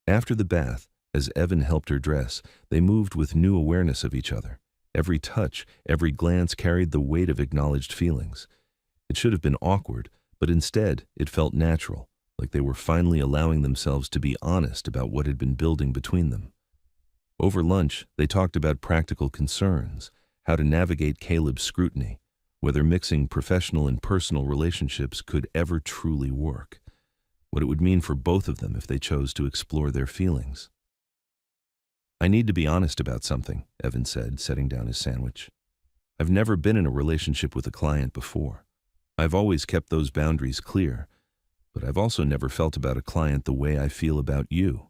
After the bath, as Evan helped her dress, they moved with new awareness of each other. Every touch, every glance carried the weight of acknowledged feelings. It should have been awkward, but instead it felt natural, like they were finally allowing themselves to be honest about what had been building between them. Over lunch, they talked about practical concerns, how to navigate Caleb's scrutiny, whether mixing professional and personal relationships could ever truly work, what it would mean for both of them if they chose to explore their feelings. I need to be honest about something, Evan said, setting down his sandwich. I've never been in a relationship with a client before. I've always kept those boundaries clear, but I've also never felt about a client the way I feel about you.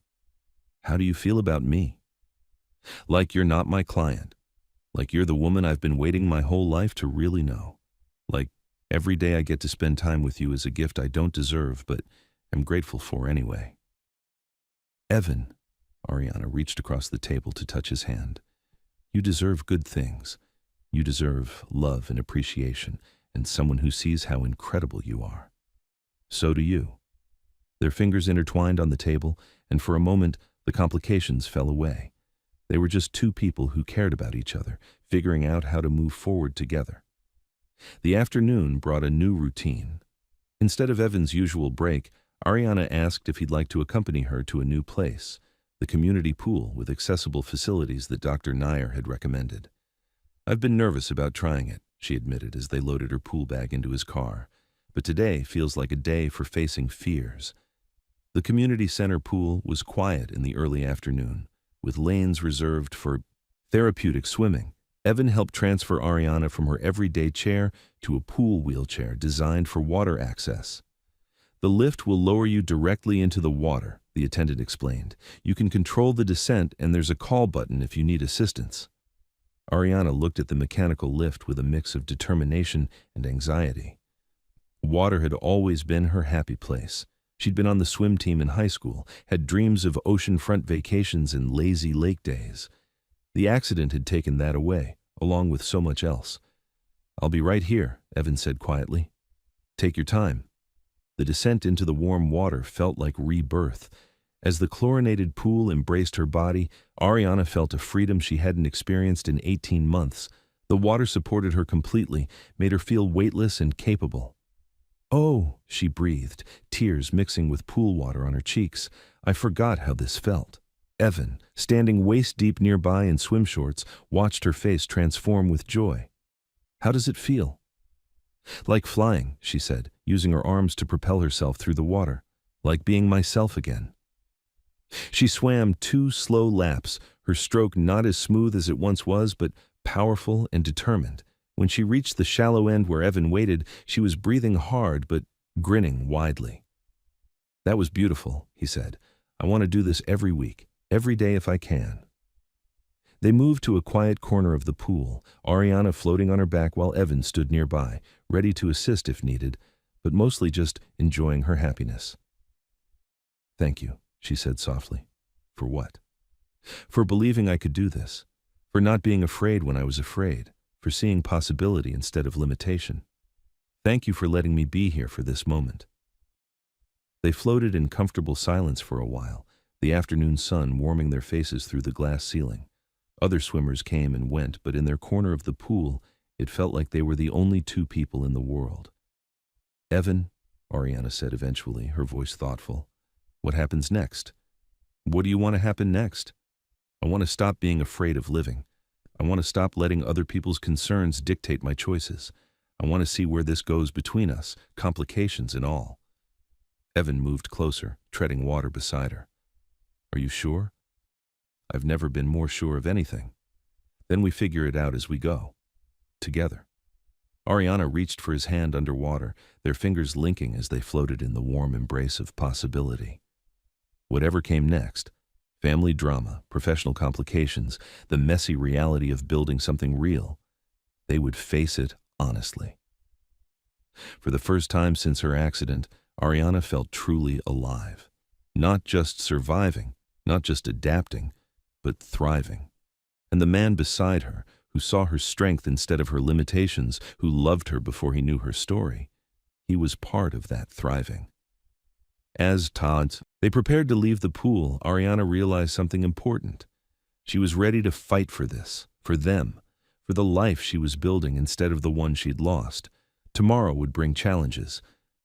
How do you feel about me? Like you're not my client. Like you're the woman I've been waiting my whole life to really know. Like every day I get to spend time with you is a gift I don't deserve, but am grateful for anyway. Evan, Ariana reached across the table to touch his hand. You deserve good things. You deserve love and appreciation, and someone who sees how incredible you are. So do you. Their fingers intertwined on the table, and for a moment the complications fell away. They were just two people who cared about each other, figuring out how to move forward together. The afternoon brought a new routine. Instead of Evan's usual break, Ariana asked if he'd like to accompany her to a new place, the community pool with accessible facilities that Dr. Nair had recommended. "I've been nervous about trying it," she admitted as they loaded her pool bag into his car, "but today feels like a day for facing fears." The community center pool was quiet in the early afternoon, with lanes reserved for therapeutic swimming. Evan helped transfer Ariana from her everyday chair to a pool wheelchair designed for water access. "The lift will lower you directly into the water," the attendant explained. "You can control the descent and there's a call button if you need assistance." Ariana looked at the mechanical lift with a mix of determination and anxiety. Water had always been her happy place. She'd been on the swim team in high school, had dreams of oceanfront vacations and lazy lake days. The accident had taken that away, along with so much else. "I'll be right here," Evan said quietly. "Take your time." The descent into the warm water felt like rebirth. As the chlorinated pool embraced her body, Ariana felt a freedom she hadn't experienced in 18 months. The water supported her completely, made her feel weightless and capable. "Oh," she breathed, tears mixing with pool water on her cheeks. "I forgot how this felt." Evan, standing waist-deep nearby in swim shorts, watched her face transform with joy. "How does it feel?" "Like flying," she said, using her arms to propel herself through the water. "Like being myself again." She swam 2 slow laps, her stroke not as smooth as it once was, but powerful and determined. When she reached the shallow end where Evan waited, she was breathing hard but grinning widely. "That was beautiful," he said. "I want to do this every week. Every day if I can." They moved to a quiet corner of the pool, Ariana floating on her back while Evan stood nearby, ready to assist if needed, but mostly just enjoying her happiness. "Thank you," she said softly. "For what?" "For believing I could do this. For not being afraid when I was afraid. For seeing possibility instead of limitation. Thank you for letting me be here for this moment." They floated in comfortable silence for a while, the afternoon sun warming their faces through the glass ceiling. Other swimmers came and went, but in their corner of the pool, it felt like they were the only 2 people in the world. "Evan," Ariana said eventually, her voice thoughtful, "what happens next?" "What do you want to happen next?" "I want to stop being afraid of living. I want to stop letting other people's concerns dictate my choices. I want to see where this goes between us, complications and all." Evan moved closer, treading water beside her. "Are you sure?" "I've never been more sure of anything. Then we figure it out as we go. Together." Ariana reached for his hand underwater, their fingers linking as they floated in the warm embrace of possibility. Whatever came next, family drama, professional complications, the messy reality of building something real, they would face it honestly. For the first time since her accident, Ariana felt truly alive. Not just surviving, not just adapting, but thriving. And the man beside her, who saw her strength instead of her limitations, who loved her before he knew her story, he was part of that thriving. As they prepared to leave the pool, Ariana realized something important. She was ready to fight for this, for them, for the life she was building instead of the one she'd lost. Tomorrow would bring challenges,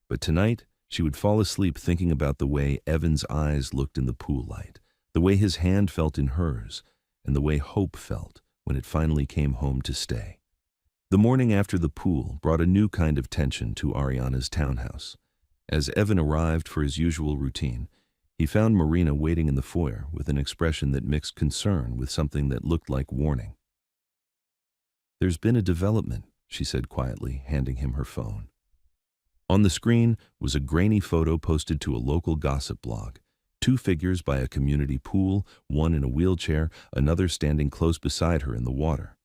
but tonight she would fall asleep thinking about the way Evan's eyes looked in the pool light, the way his hand felt in hers, and the way hope felt when it finally came home to stay. The morning after the pool brought a new kind of tension to Ariana's townhouse. As Evan arrived for his usual routine, he found Marina waiting in the foyer with an expression that mixed concern with something that looked like warning. "There's been a development," she said quietly, handing him her phone. On the screen was a grainy photo posted to a local gossip blog. 2 figures by a community pool, one in a wheelchair, another standing close beside her in the water.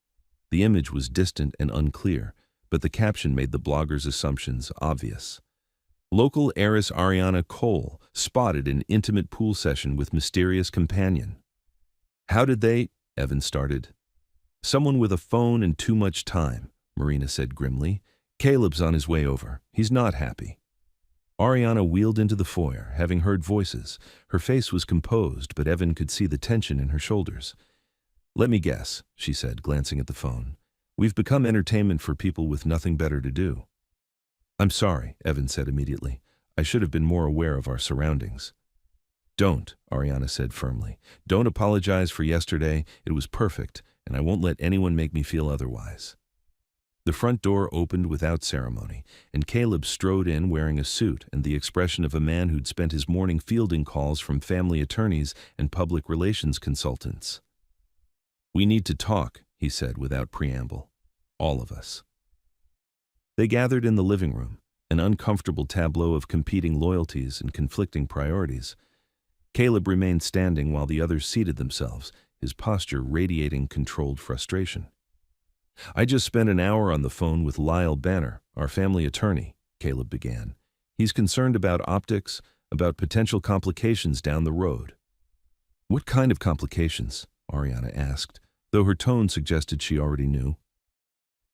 The image was distant and unclear, but the caption made the blogger's assumptions obvious. Local heiress Ariana Cole spotted in intimate pool session with mysterious companion. "How did they?" Evan started. "Someone with a phone and too much time," Marina said grimly. "Caleb's on his way over. He's not happy." Ariana wheeled into the foyer, having heard voices. Her face was composed, but Evan could see the tension in her shoulders. "Let me guess," she said, glancing at the phone. We've become entertainment for people with nothing better to do. I'm sorry, Evan said immediately. I should have been more aware of our surroundings. Don't, Ariana said firmly. Don't apologize for yesterday. It was perfect, and I won't let anyone make me feel otherwise. The front door opened without ceremony, and Caleb strode in wearing a suit and the expression of a man who'd spent his morning fielding calls from family attorneys and public relations consultants. We need to talk, he said without preamble. All of us. They gathered in the living room, an uncomfortable tableau of competing loyalties and conflicting priorities. Caleb remained standing while the others seated themselves, his posture radiating controlled frustration. I just spent an hour on the phone with Lyle Banner, our family attorney, Caleb began. He's concerned about optics, about potential complications down the road. What kind of complications? Ariana asked, though her tone suggested she already knew.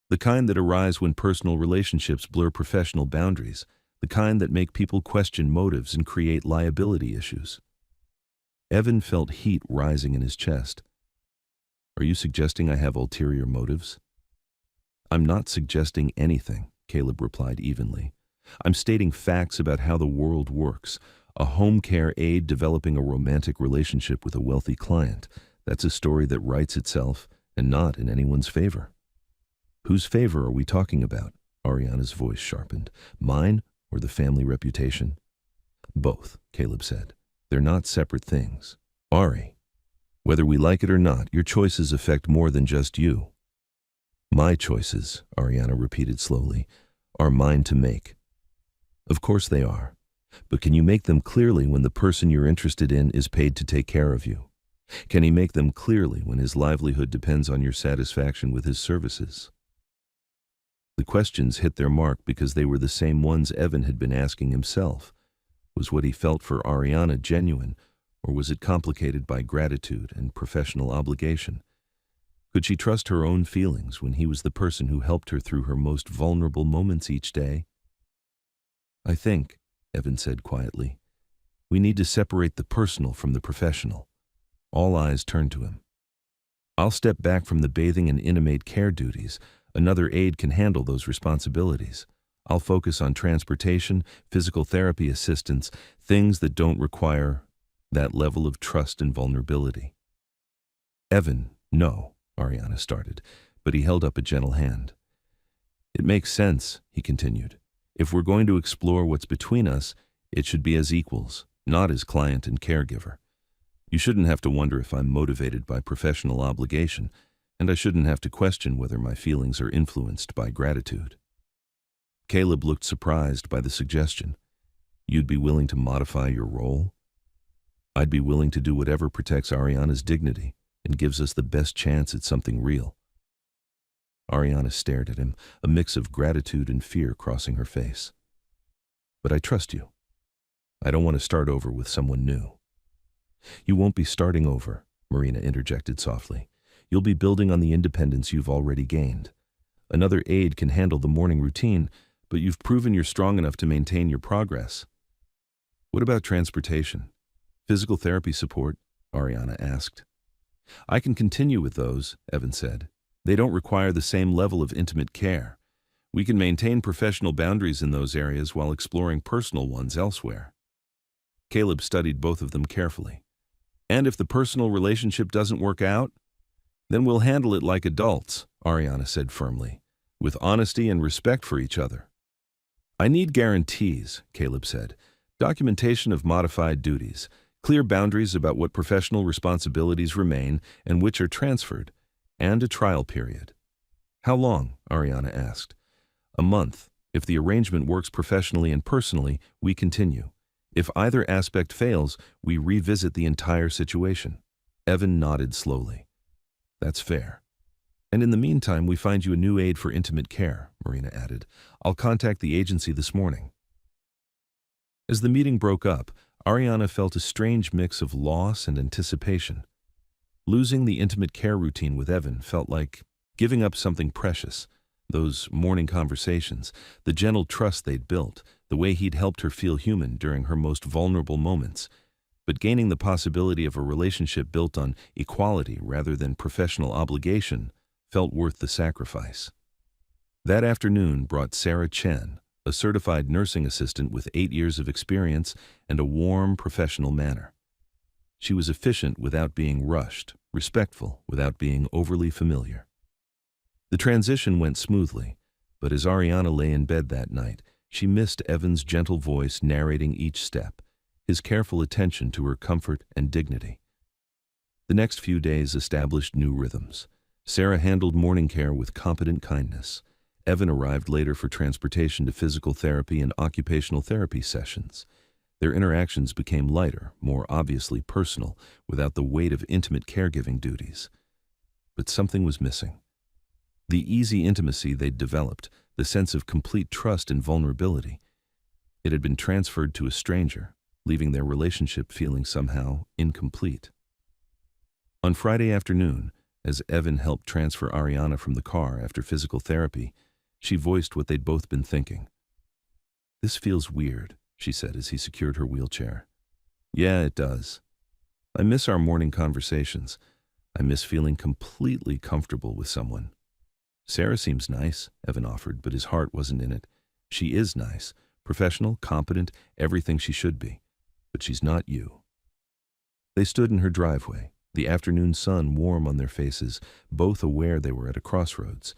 The kind that arise when personal relationships blur professional boundaries, the kind that make people question motives and create liability issues. Evan felt heat rising in his chest. Are you suggesting I have ulterior motives? I'm not suggesting anything, Caleb replied evenly. I'm stating facts about how the world works. A home care aide developing a romantic relationship with a wealthy client. That's a story that writes itself and not in anyone's favor. Whose favor are we talking about? Ariana's voice sharpened. Mine or the family reputation? Both, Caleb said. They're not separate things. Ari, whether we like it or not, your choices affect more than just you. My choices, Ariana repeated slowly, are mine to make. Of course they are. But can you make them clearly when the person you're interested in is paid to take care of you? Can he make them clearly when his livelihood depends on your satisfaction with his services? The questions hit their mark because they were the same ones Evan had been asking himself. Was what he felt for Ariana genuine, or was it complicated by gratitude and professional obligation? Could she trust her own feelings when he was the person who helped her through her most vulnerable moments each day? I think, Evan said quietly, we need to separate the personal from the professional. All eyes turned to him. I'll step back from the bathing and intimate care duties. Another aide can handle those responsibilities. I'll focus on transportation, physical therapy assistance, things that don't require that level of trust and vulnerability. Evan, no, Ariana started, but he held up a gentle hand. It makes sense, he continued. If we're going to explore what's between us, it should be as equals, not as client and caregiver. You shouldn't have to wonder if I'm motivated by professional obligation, and I shouldn't have to question whether my feelings are influenced by gratitude. Caleb looked surprised by the suggestion. You'd be willing to modify your role? I'd be willing to do whatever protects Ariana's dignity and gives us the best chance at something real. Ariana stared at him, a mix of gratitude and fear crossing her face. But I trust you. I don't want to start over with someone new. You won't be starting over, Marina interjected softly. You'll be building on the independence you've already gained. Another aide can handle the morning routine, but you've proven you're strong enough to maintain your progress. What about transportation? Physical therapy support? Ariana asked. I can continue with those, Evan said. They don't require the same level of intimate care. We can maintain professional boundaries in those areas while exploring personal ones elsewhere. Caleb studied both of them carefully. And if the personal relationship doesn't work out, then we'll handle it like adults, Ariana said firmly, with honesty and respect for each other. I need guarantees, Caleb said. Documentation of modified duties, clear boundaries about what professional responsibilities remain and which are transferred, and a trial period. How long? Ariana asked. A month. If the arrangement works professionally and personally, we continue. If either aspect fails, we revisit the entire situation. Evan nodded slowly. That's fair. And in the meantime, we find you a new aide for intimate care, Marina added. I'll contact the agency this morning. As the meeting broke up, Ariana felt a strange mix of loss and anticipation. Losing the intimate care routine with Evan felt like giving up something precious. Those morning conversations, the gentle trust they'd built, the way he'd helped her feel human during her most vulnerable moments. But gaining the possibility of a relationship built on equality rather than professional obligation felt worth the sacrifice. That afternoon brought Sarah Chen, a certified nursing assistant with 8 years of experience and a warm, professional manner. She was efficient without being rushed, respectful without being overly familiar. The transition went smoothly, but as Ariana lay in bed that night, she missed Evan's gentle voice narrating each step, his careful attention to her comfort and dignity. The next few days established new rhythms. Sarah handled morning care with competent kindness. Evan arrived later for transportation to physical therapy and occupational therapy sessions. Their interactions became lighter, more obviously personal, without the weight of intimate caregiving duties. But something was missing. The easy intimacy they'd developed, the sense of complete trust and vulnerability. It had been transferred to a stranger, leaving their relationship feeling somehow incomplete. On Friday afternoon, as Evan helped transfer Ariana from the car after physical therapy, she voiced what they'd both been thinking. "This feels weird," she said as he secured her wheelchair. "Yeah, it does. I miss our morning conversations. I miss feeling completely comfortable with someone." "Sarah seems nice," Evan offered, but his heart wasn't in it. "She is nice, professional, competent, everything she should be. But she's not you." They stood in her driveway, the afternoon sun warm on their faces, both aware they were at a crossroads.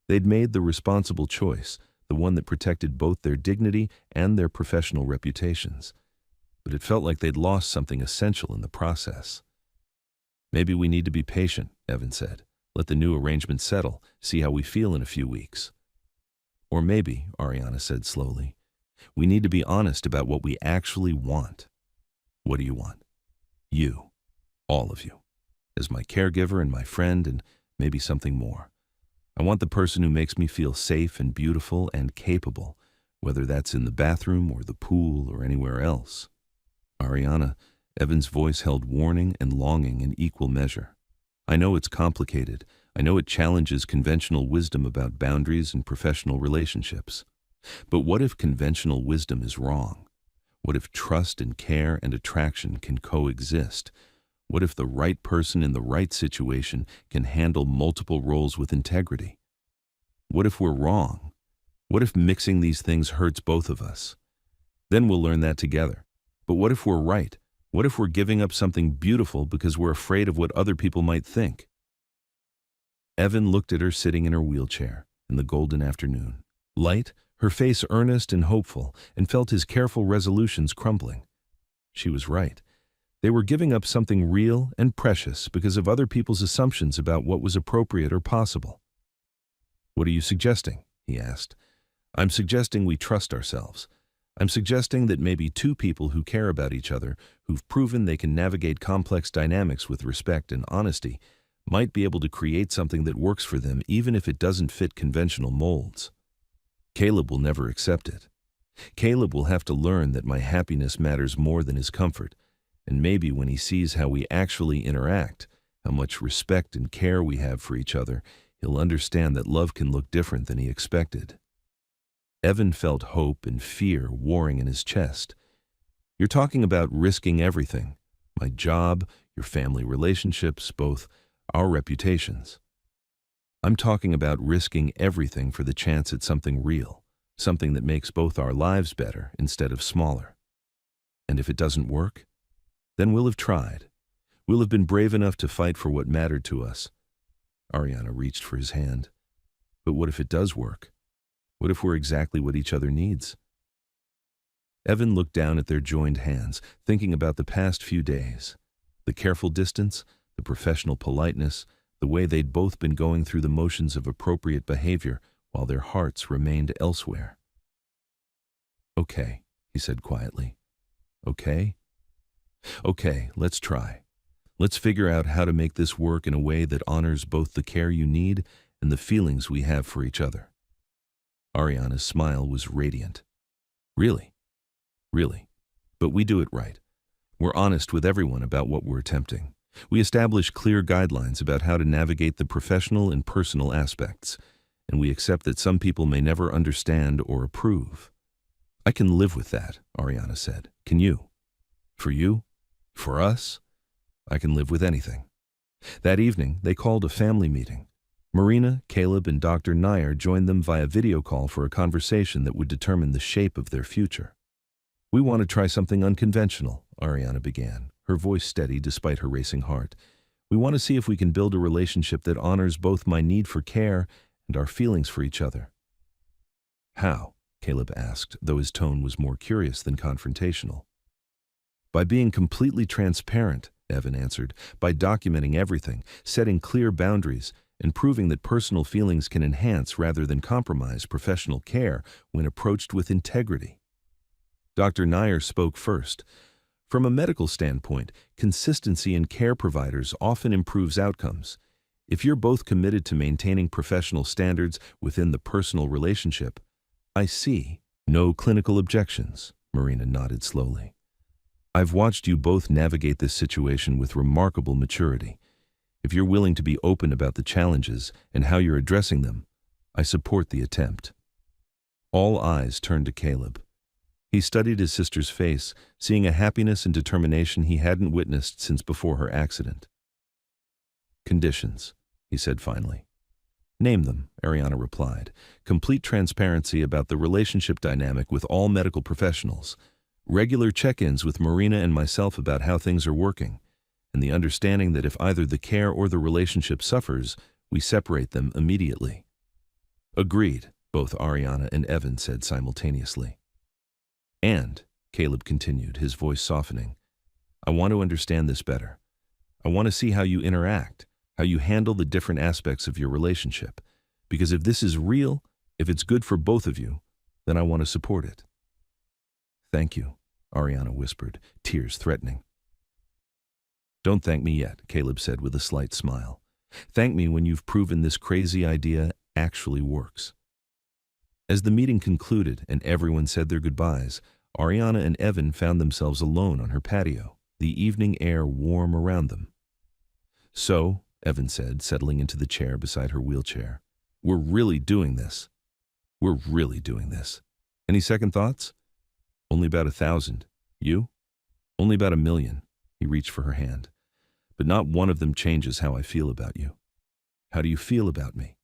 They'd made the responsible choice, the one that protected both their dignity and their professional reputations. But it felt like they'd lost something essential in the process. "Maybe we need to be patient," Evan said. "Let the new arrangement settle, see how we feel in a few weeks." "Or maybe," Ariana said slowly, "we need to be honest about what we actually want." "What do you want?" "You. All of you. As my caregiver and my friend and maybe something more. I want the person who makes me feel safe and beautiful and capable, whether that's in the bathroom or the pool or anywhere else." "Ariana," Evan's voice held warning and longing in equal measure. "I know it's complicated. I know it challenges conventional wisdom about boundaries and professional relationships. But what if conventional wisdom is wrong? What if trust and care and attraction can coexist? What if the right person in the right situation can handle multiple roles with integrity? What if we're wrong? What if mixing these things hurts both of us? Then we'll learn that together. But what if we're right? What if we're giving up something beautiful because we're afraid of what other people might think?" Evan looked at her sitting in her wheelchair in the golden afternoon. Light, her face earnest and hopeful, and felt his careful resolutions crumbling. She was right. They were giving up something real and precious because of other people's assumptions about what was appropriate or possible. "What are you suggesting?" he asked. "I'm suggesting we trust ourselves. I'm suggesting that maybe two people who care about each other, who've proven they can navigate complex dynamics with respect and honesty, might be able to create something that works for them even if it doesn't fit conventional molds. Caleb will never accept it. Caleb will have to learn that my happiness matters more than his comfort, and maybe when he sees how we actually interact, how much respect and care we have for each other, he'll understand that love can look different than he expected." Evan felt hope and fear warring in his chest. "You're talking about risking everything. My job, your family relationships, both our reputations. I'm talking about risking everything for the chance at something real, something that makes both our lives better instead of smaller. And if it doesn't work, then we'll have tried. We'll have been brave enough to fight for what mattered to us." Ariana reached for his hand. "But what if it does work? What if we're exactly what each other needs?" Evan looked down at their joined hands, thinking about the past few days. The careful distance, the professional politeness, the way they'd both been going through the motions of appropriate behavior while their hearts remained elsewhere. "Okay," he said quietly. "Okay? Okay, let's try. Let's figure out how to make this work in a way that honors both the care you need and the feelings we have for each other." Ariana's smile was radiant. "Really? Really? But we do it right. We're honest with everyone about what we're attempting. We establish clear guidelines about how to navigate the professional and personal aspects, and we accept that some people may never understand or approve." "I can live with that," Ariana said. "Can you?" "For you? For us? I can live with anything." That evening, they called a family meeting. Marina, Caleb, and Dr. Nair joined them via video call for a conversation that would determine the shape of their future. "We want to try something unconventional," Ariana began, her voice steady despite her racing heart. "We want to see if we can build a relationship that honors both my need for care and our feelings for each other." "How?" Caleb asked, though his tone was more curious than confrontational. "By being completely transparent," Evan answered, "by documenting everything, setting clear boundaries, and proving that personal feelings can enhance rather than compromise professional care when approached with integrity." Dr. Nair spoke first. "From a medical standpoint, consistency in care providers often improves outcomes. If you're both committed to maintaining professional standards within the personal relationship—" "I see. No clinical objections," Marina nodded slowly. "I've watched you both navigate this situation with remarkable maturity. If you're willing to be open about the challenges and how you're addressing them, I support the attempt." All eyes turned to Caleb. He studied his sister's face, seeing a happiness and determination he hadn't witnessed since before her accident. "Conditions," he said finally. "Name them," Ariana replied. "Complete transparency about the relationship dynamic with all medical professionals. Regular check-ins with Marina and myself about how things are working. And the understanding that if either the care or the relationship suffers, we separate them immediately." "Agreed," both Ariana and Evan said simultaneously. "And," Caleb continued, his voice softening, "I want to understand this better. I want to see how you interact, how you handle the different aspects of your relationship. Because if this is real, if it's good for both of you, then I want to support it." "Thank you," Ariana whispered, tears threatening. "Don't thank me yet," Caleb said with a slight smile. "Thank me when you've proven this crazy idea actually works." As the meeting concluded and everyone said their goodbyes, Ariana and Evan found themselves alone on her patio, the evening air warm around them. "So," Evan said, settling into the chair beside her wheelchair, "we're really doing this. We're really doing this. Any second thoughts?" "Only about 1,000. You?" "Only about 1,000,000. He reached for her hand. "But not one of them changes how I feel about you." "How do you feel about me?"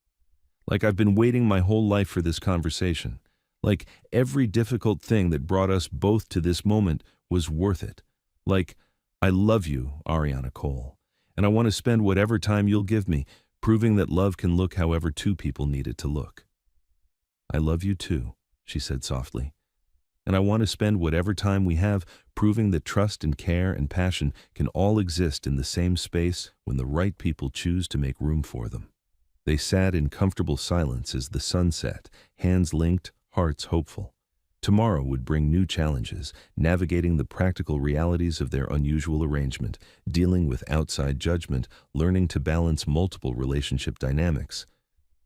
"Like I've been waiting my whole life for this conversation. Like every difficult thing that brought us both to this moment was worth it. Like, I love you, Ariana Cole, and I want to spend whatever time you'll give me, proving that love can look however two people need it to look." "I love you too," she said softly. "And I want to spend whatever time we have proving that trust and care and passion can all exist in the same space when the right people choose to make room for them." They sat in comfortable silence as the sun set, hands linked, hearts hopeful. Tomorrow would bring new challenges, navigating the practical realities of their unusual arrangement, dealing with outside judgment, learning to balance multiple relationship dynamics.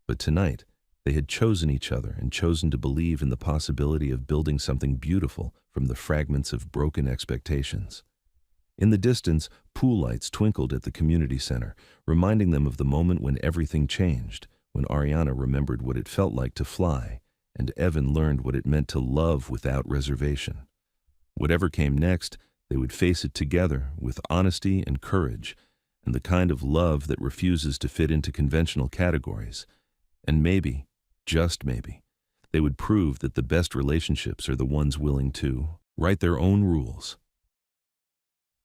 But tonight, they had chosen each other and chosen to believe in the possibility of building something beautiful from the fragments of broken expectations. In the distance, pool lights twinkled at the community center, reminding them of the moment when everything changed, when Ariana remembered what it felt like to fly, and Evan learned what it meant to love without reservation. Whatever came next, they would face it together with honesty and courage, and the kind of love that refuses to fit into conventional categories. And maybe, just maybe, they would prove that the best relationships are the ones willing to write their own rules.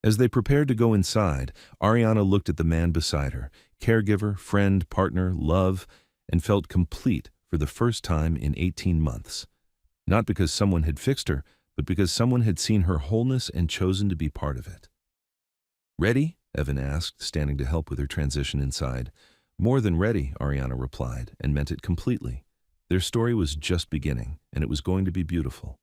As they prepared to go inside, Ariana looked at the man beside her, caregiver, friend, partner, love, and felt complete for the first time in 18 months. Not because someone had fixed her, but because someone had seen her wholeness and chosen to be part of it. "Ready?" Evan asked, standing to help with her transition inside. "More than ready," Ariana replied, and meant it completely. Their story was just beginning, and it was going to be beautiful.